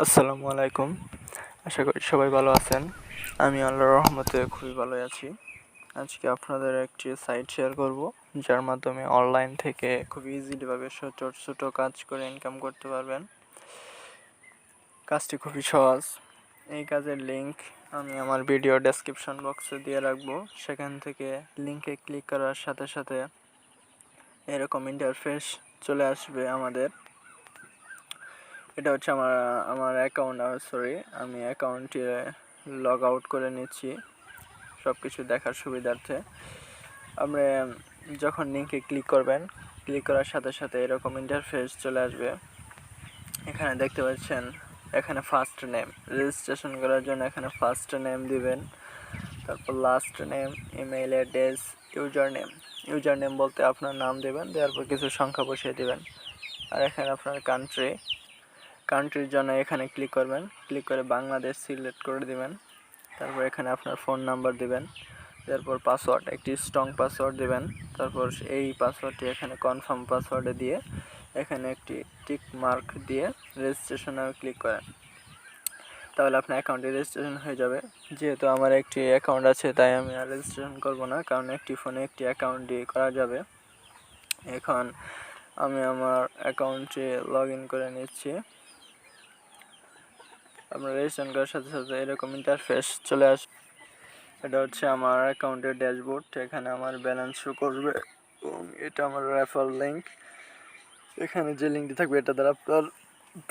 আসসালামু আলাইকুম। আশা করি সবাই ভালো আছেন। আমি আল্লাহর রহমতে খুবই ভালো আছি। আজকে আপনাদের একটি সাইট শেয়ার করব, যার মাধ্যমে অনলাইন থেকে খুব ইজিলিভাবে ছোট ছোট কাজ করে ইনকাম করতে পারবেন। কাজটি খুবই সহজ। এই কাজের লিঙ্ক আমি আমার ভিডিও ডেসক্রিপশন বক্সে দিয়ে রাখবো। সেখান থেকে লিঙ্কে ক্লিক করার সাথে সাথে এরকম ইন্টারফেস চলে আসবে আমাদের। এটা হচ্ছে আমার অ্যাকাউন্ট, আমি অ্যাকাউন্টটি লগ আউট করে নিচ্ছি সব কিছু দেখার সুবিধার্থে। আপনি যখন লিঙ্কে ক্লিক করবেন, ক্লিক করার সাথে সাথে এরকম ইন্টারফেস চলে আসবে। এখানে দেখতে পাচ্ছেন, এখানে ফার্স্ট নেম রেজিস্ট্রেশন করার জন্য এখানে ফার্স্ট নেম দিবেন, তারপর last name, email address, user name বলতে আপনার নাম দেবেন, দেওয়ার পর কিছু সংখ্যা বসিয়ে দেবেন। আর এখানে আপনার কান্ট্রির জন্য এখানে ক্লিক করবেন, ক্লিক করে বাংলাদেশ সিলেক্ট করে দিবেন। তারপর এখানে আপনার ফোন নাম্বার দিবেন, তারপর পাসওয়ার্ড, একটি স্ট্রং পাসওয়ার্ড দিবেন। তারপর এই পাসওয়ার্ডটি এখানে কনফার্ম পাসওয়ার্ডে দিয়ে এখানে একটি টিক মার্ক দিয়ে রেজিস্ট্রেশনে ক্লিক করেন। তাহলে আপনার অ্যাকাউন্টে রেজিস্ট্রেশন হয়ে যাবে। যেহেতু আমার একটি অ্যাকাউন্ট আছে, তাই আমি আর রেজিস্ট্রেশন করব না, কারণ একটি ফোনে একটি অ্যাকাউন্ট দিয়ে করা যাবে। এখন আমি আমার অ্যাকাউন্টে লগ ইন করে নিচ্ছি। আপনার রেজিস্ট্রেশন করার সাথে সাথে এরকম ইন্টারফেস চলে আসবে। এটা হচ্ছে আমার অ্যাকাউন্টের ড্যাশবোর্ড। এখানে আমার ব্যালেন্স শো করবে এবং এটা আমার রেফার লিঙ্ক। এখানে যে লিঙ্কটি থাকবে, এটা দ্বারা আপনার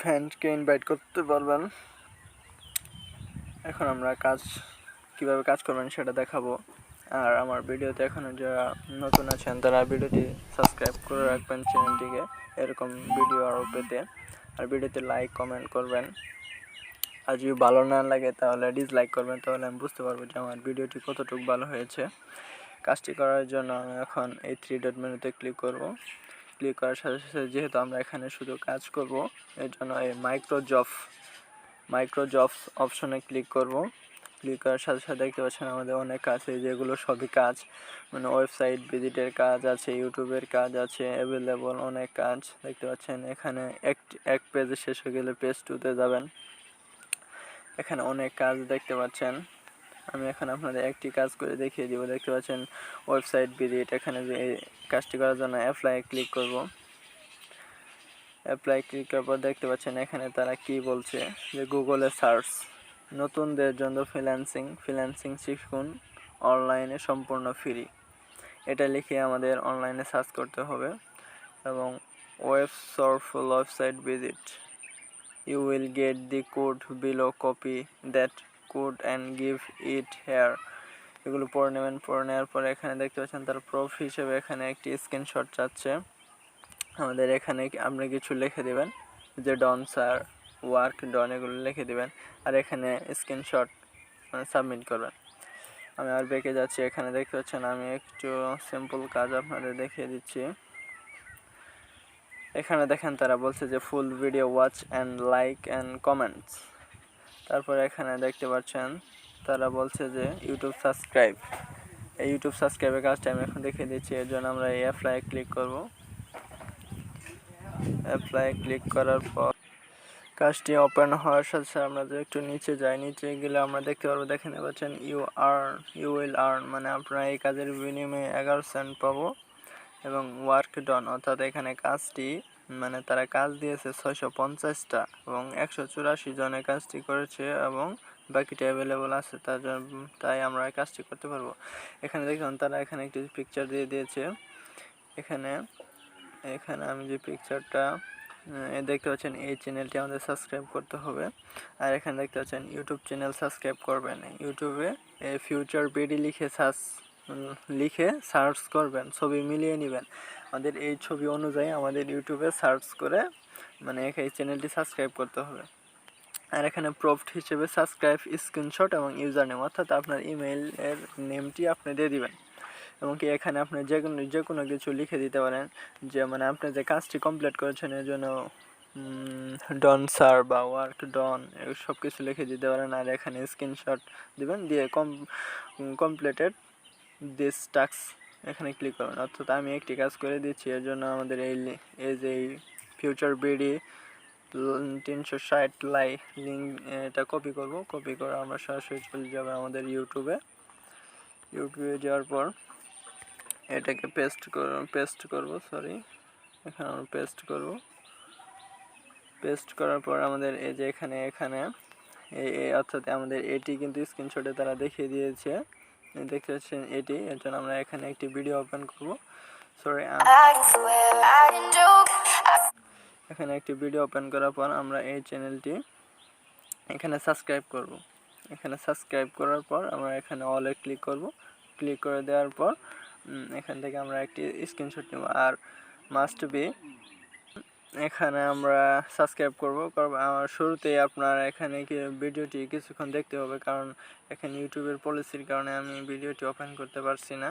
ফ্রেন্ডকে ইনভাইট করতে পারবেন। এখন আমরা কিভাবে কাজ করবেন সেটা দেখাবো। আর আমার ভিডিওতে এখনও যারা নতুন আছেন, তারা ভিডিওটি সাবস্ক্রাইব করে রাখবেন চ্যানেলটিকে, এরকম ভিডিও আরও পেতে। আর ভিডিওতে লাইক কমেন্ট করবেন। আর যদি ভালো না লাগে তাহলে ডিসলাইক করবেন, তাহলে আমি বুঝতে পারবো যে আমার ভিডিওটি কতটুকু ভালো হয়েছে। কাজটি করার জন্য আমি এখন এই 3 ডট মেনুতে ক্লিক করব। ক্লিক করার সাথে সাথে যেহেতু আমরা এখানে শুধু কাজ করব, এর জন্য এই মাইক্রো জবস অপশনে ক্লিক করব। ক্লিক করার সাথে সাথে দেখতে পাচ্ছেন আমাদের অনেক কাজ, যেগুলো সবই কাজ, মানে ওয়েবসাইট ভিজিটের কাজ আছে, ইউটিউবের কাজ আছে, অ্যাভেলেবল অনেক কাজ দেখতে পাচ্ছেন। এখানে এক পেজে শেষ হয়ে গেলে পেজ 2-তে যাবেন। এখানে অনেক কাজ দেখতে পাচ্ছেন। আমি এখন আপনাদের একটি কাজ করে দেখিয়ে দিব। দেখতে পাচ্ছেন ওয়েবসাইট ভিজিট। এখানে যে কাজটি করার জন্য অ্যাপ্লাই ক্লিক করব। অ্যাপ্লাই ক্লিক করার পর দেখতে পাচ্ছেন এখানে তারা কি বলছে, যে গুগলে সার্চ, নতুনদের জন্য ফ্রিল্যান্সিং শিখুন অনলাইনে সম্পূর্ণ ফ্রি। এটা লিখে আমাদের অনলাইনে সার্চ করতে হবে এবং website visit, you will get the code below, copy that code and give it here। এগুলো পড়ে নেবেন। পড়ে নেওয়ার পরে এখানে দেখতে পাচ্ছেন তার প্রুফ হিসেবে এখানে একটি স্ক্রিনশট চাচ্ছে আমাদের। এখানে আপনি কিছু লিখে দেবেন, যে ডন স্যার, ওয়ার্ক ডন, এগুলো লিখে দেবেন। আর এখানে স্ক্রিনশট সাবমিট করবেন। আমি আর বেঁকে যাচ্ছি। এখানে দেখতে পাচ্ছেন আমি একটু সিম্পল কাজ আপনাদের দেখিয়ে দিচ্ছি। এখানে দেখেন তারা বলছে যে full video watch and like and comments. তারপরে এখানে দেখতে পাচ্ছেন তারা বলছে যে ইউটিউব সাবস্ক্রাইব। এই ইউটিউব সাবস্ক্রাইবের কাজটা আমি এখন দেখিয়ে দিচ্ছি। এর জন্য আমরা এই অ্যাপ্লাই ক্লিক করব। অ্যাপ্লাই ক্লিক করার পর কাজটি ওপেন হওয়ার সাথে সাথে আমরা যদি একটু নিচে যাই, নিচে গেলে আমরা দেখতে পারবো, দেখেন পাচ্ছেন ইউ উইল আর্ন, মানে আপনারা এই কাজের বিনিময়ে 11 সেন্ট পাবো। এবং ওয়ার্ক ডন, অর্থাৎ এখানে কাজটি, মানে তারা কাজ দিয়েছে 650টা এবং 184 জনে কাজটি করেছে এবং বাকিটা অ্যাভেলেবল আছে, তাই আমরা কাজটি করতে পারবো। এখানে দেখুন তারা এখানে একটি পিকচার দিয়ে দিয়েছে। এখানে আমি যে পিকচারটা দেখতে পাচ্ছেন, এই চ্যানেলটি আমাদের সাবস্ক্রাইব করতে হবে। আর এখানে দেখতে পাচ্ছেন ইউটিউব চ্যানেল সাবস্ক্রাইব করবেন। ইউটিউবে ফিউচার বিডি লিখে সার্চ করবেন, ছবি মিলিয়ে নেবেন। আমাদের এই ছবি অনুযায়ী আমাদের ইউটিউবে সার্চ করে, মানে এই চ্যানেলটি সাবস্ক্রাইব করতে হবে। আর এখানে প্রুফ হিসেবে সাবস্ক্রাইব স্ক্রিনশট এবং ইউজার নেম, অর্থাৎ আপনার ইমেইলের নেমটি আপনি দিয়ে দিবেন। এবং কি এখানে আপনি যে কোনো কিছু লিখে দিতে পারেন, যে মানে আপনি যে কাজটি কমপ্লিট করেছেন এর জন্য ডন স্যার বা ওয়ার্ক ডন, সব কিছু লিখে দিতে পারেন। আর এখানে স্ক্রিনশট দিবেন, দিয়ে কমপ্লিটেড দিস টাস্ক এখানে ক্লিক করবেন। অর্থাৎ আমি একটি কাজ করে দিচ্ছি। এর জন্য আমাদের এই যে ফিউচার বিডি 360 লিঙ্ক এটা কপি করব। কপি করে আমরা সরাসরি চলে যাব আমাদের ইউটিউবে যাওয়ার পর এটাকে পেস্ট করব সরি, এখানে আমরা পেস্ট করব। পেস্ট করার পর আমাদের এই যে এখানে অর্থাৎ আমাদের এটি কিন্তু স্ক্রিনশটে তারা দেখিয়ে দিয়েছে, দেখতে পাচ্ছেন এটি। এর জন্য আমরা এখানে একটি ভিডিও ওপেন করব। সরি, এখানে একটি ভিডিও ওপেন করার পর আমরা এই চ্যানেলটি এখানে সাবস্ক্রাইব করব। এখানে সাবস্ক্রাইব করার পর আমরা এখানে অলে ক্লিক করব। ক্লিক করে দেওয়ার পর এখান থেকে আমরা একটি স্ক্রিনশট নেব। আর মাস্ট বি এখানে আমরা সাবস্ক্রাইব করব। আমার শুরুতেই আপনার এখানে ভিডিওটি কিছুক্ষণ দেখতে হবে, কারণ এখানে ইউটিউবের পলিসির কারণে আমি ভিডিওটি ওপেন করতে পারছি না।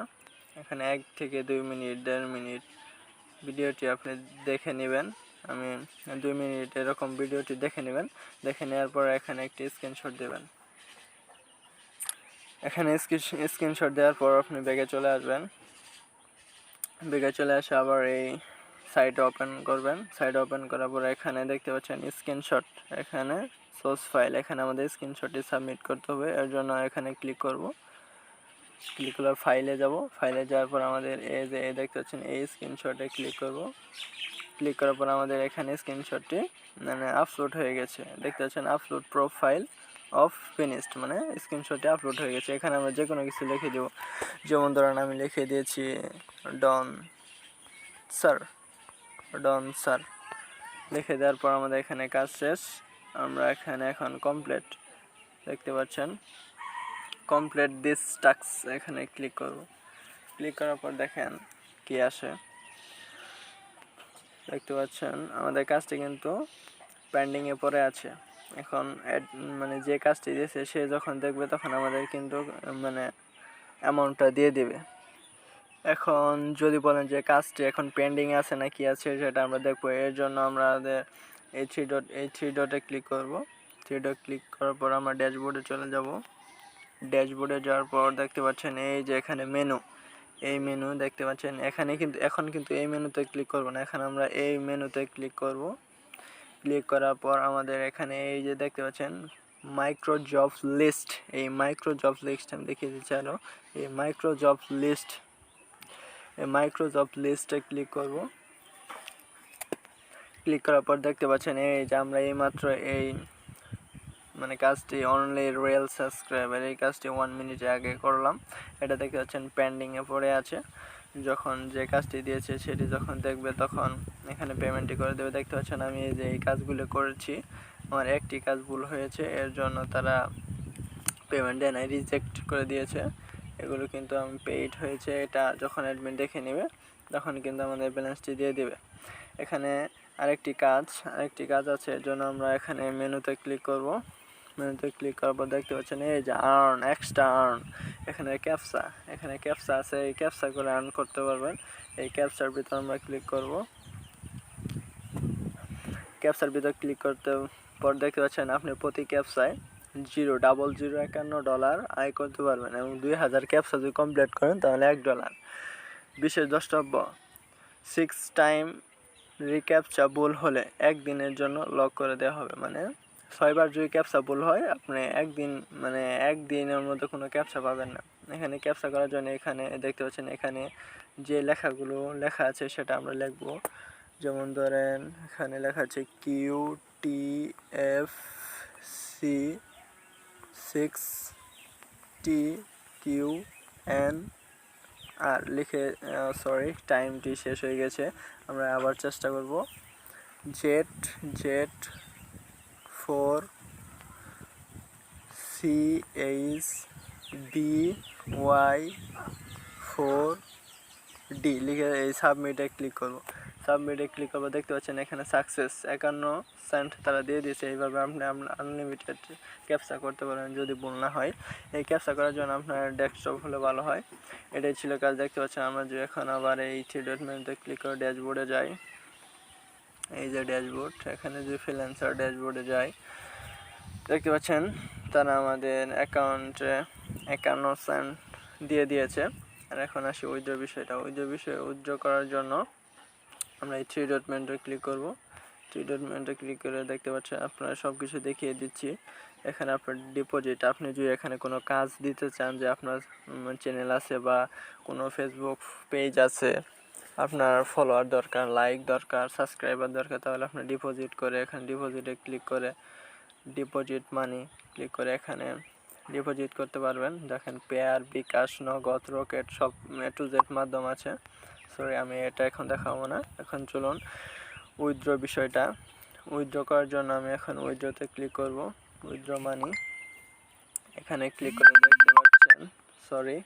এখানে 1 থেকে 2 মিনিট 1.5 মিনিট ভিডিওটি আপনি দেখে নেবেন। আমি 2 মিনিট এরকম ভিডিওটি দেখে নেবেন। দেখে নেওয়ার পর এখানে একটি স্ক্রিনশট দেবেন। এখানে স্ক্রিনশট দেওয়ার পর আপনি ব্যাগে চলে আসবেন। ব্যাগে চলে আসে আবার এই সাইট ওপেন করবেন। সাইট ওপেন করার পর এখানে দেখতে পাচ্ছেন স্ক্রিনশট, এখানে সোর্স ফাইল, এখানে আমাদের স্ক্রিনশটটি সাবমিট করতে হবে। এর জন্য এখানে ক্লিক করব। ক্লিক করে ফাইলে যাব। ফাইলে যাওয়ার পর আমাদের এই যে দেখতে পাচ্ছেন এই স্ক্রিনশটে ক্লিক করব। ক্লিক করার পর আমাদের এখানে স্ক্রিনশটটি মানে আপলোড হয়ে গেছে। দেখতে পাচ্ছেন আপলোড প্রোফাইল অফ ফিনিশড, মানে স্ক্রিনশটটি আপলোড হয়ে গেছে। এখানে আমরা যে কোনো কিছু লিখে দেব। যেমন ধরেন আমি লিখে দিয়েছি ডন স্যার লিখে দেওয়ার পর আমাদের এখানে কাজ শেষ। আমরা এখানে এখন কমপ্লিট, দেখতে পাচ্ছেন কমপ্লিট দিস টাস্ক, এখানে ক্লিক করব। ক্লিক করার পর দেখেন কি আসে। দেখতে পাচ্ছেন আমাদের কাজটি কিন্তু পেন্ডিংয়ে পড়ে আছে। এখন মানে যে কাজটি দিয়েছে সে যখন দেখবে তখন আমাদের কিন্তু মানে অ্যামাউন্টটা দিয়ে দিবে। এখন যদি বলেন যে কাজটি এখন পেন্ডিং আছে না কি আছে সেটা আমরা দেখবো। এর জন্য আমরা এই থ্রি ডটে ক্লিক করব। থ্রি ডট ক্লিক করার পর আমরা ড্যাশবোর্ডে চলে যাব। ড্যাশবোর্ডে যাওয়ার পর দেখতে পাচ্ছেন এই যে এখানে এই মেনু দেখতে পাচ্ছেন। এখন কিন্তু এই মেনুতে ক্লিক করব না, এখানে আমরা এই মেনুতে ক্লিক করব। ক্লিক করার পর আমাদের এখানে এই যে দেখতে পাচ্ছেন মাইক্রো জবস লিস্ট, এই মাইক্রো জবস লিস্ট আমি দেখিয়ে দিচ্ছি আরও। এই মাইক্রো জব লিস্টে ক্লিক করব। ক্লিক করার পর দেখতে পাচ্ছেন এই যে আমরা এইমাত্র এই মানে কাজটি অনলি রিয়েল সাবস্ক্রাইবার, এই কাজটি 1 মিনিটের আগে করলাম। এটা দেখতে পাচ্ছেন পেন্ডিংয়ে পড়ে আছে। যখন যে কাজটি দিয়েছে সেটি যখন দেখবে তখন এখানে পেমেন্টটি করে দেবে। দেখতে পাচ্ছেন আমি এই যে এই কাজগুলো করেছি, আমার একটি কাজ ভুল হয়েছে, এর জন্য তারা পেমেন্ট দেয় নাই, রিজেক্ট করে দিয়েছে। এগুলো কিন্তু আমি পেইড হয়েছে, এটা যখন অ্যাডমিন দেখে নেবে তখন কিন্তু আমাদের ব্যালেন্সটি দিয়ে দেবে। এখানে আরেকটি কাজ আছে, এর জন্য আমরা এখানে মেনুতে ক্লিক করব। মেনুতে ক্লিক করার পর দেখতে পাচ্ছেন এই যে এক্সট্রা আর্ন, এখানে ক্যাপসা আছে, এই ক্যাপসা করে আর্ন করতে পারবেন। এই ক্যাপসার ভিতর আমরা ক্লিক করব। ক্যাপসার ভিতর ক্লিক করতে পর দেখতে পাচ্ছেন আপনি প্রতি ক্যাপসায় $0.051 আয় করতে পারবেন, এবং 2000 ক্যাপসা যদি কমপ্লিট করেন তাহলে $1। বিশেষ দ্রষ্টব্য, 6 টাইম রিক্যাপচা ভুল হলে 1 দিনের জন্য লক করে দেওয়া হবে। মানে 6 বার যদি ক্যাপসা ভুল হয় আপনি 1 দিনের মধ্যে কোনো ক্যাপসা পাবেন না। এখানে ক্যাপসা করার জন্য এখানে দেখতে পাচ্ছেন এখানে যে লেখাগুলো লেখা আছে সেটা আমরা লিখব। যেমন ধরেন এখানে লেখা আছে QTFC6TQN আর লিখে টাইমটি শেষ হয়ে গেছে, আমরা আবার চেষ্টা করব। Z4CHBY4D লিখে এই সাবমিটে ক্লিক করব। দেখতে পাচ্ছেন এখানে সাকসেস 51 সেন্ট তারা দিয়ে দিয়েছে। এইভাবে আপনি আনলিমিটেড ক্যাপচা করতে পারেন যদি ভুল না হয়। এই ক্যাপচা করার জন্য আপনার ডেস্কটপ হলে ভালো হয়। এটাই ছিল কাজ। দেখতে পাচ্ছেন আমরা যে এখন আবার এই থ্রি ডট মেনুতে ক্লিক করে ড্যাশবোর্ডে যাই। এই যে ড্যাশবোর্ড, এখানে যে ফ্রিল্যান্সার ড্যাশবোর্ডে যাই, দেখতে পাচ্ছেন তারা আমাদের অ্যাকাউন্টে 51 সেন্ট দিয়ে দিয়েছে। আর এখন আসি উইথড্র বিষয়ে উইথড্র করার জন্য আমরা এই থ্রি ডট মেনুতে ক্লিক করব। থ্রি ডট মেনুতে ক্লিক করে দেখতে পাচ্ছেন আপনারা সব কিছু দেখিয়ে দিচ্ছি। এখানে আপনার ডিপোজিট, আপনি যদি এখানে কোনো কাজ দিতে চান, যে আপনার চ্যানেল আছে বা কোনো ফেসবুক পেজ আছে, আপনার ফলোয়ার দরকার, লাইক দরকার, সাবস্ক্রাইবার দরকার, তাহলে আপনি ডিপোজিট করে এখানে ডিপোজিটে ক্লিক করে ডিপোজিট মানি ক্লিক করে এখানে ডিপোজিট করতে পারবেন। দেখেন পেয়ার, বিকাশ, নগদ, রকেট সব A to Z মাধ্যম আছে। সরি, আমি এটা এখন দেখাবো না। এখন চলুন উইথড্র বিষয়টা। উইথড্র করার জন্য আমি এখন উইথড্রতে ক্লিক করব। উইথড্র মানি এখানে ক্লিক করে দেখতে পাচ্ছেন, সরি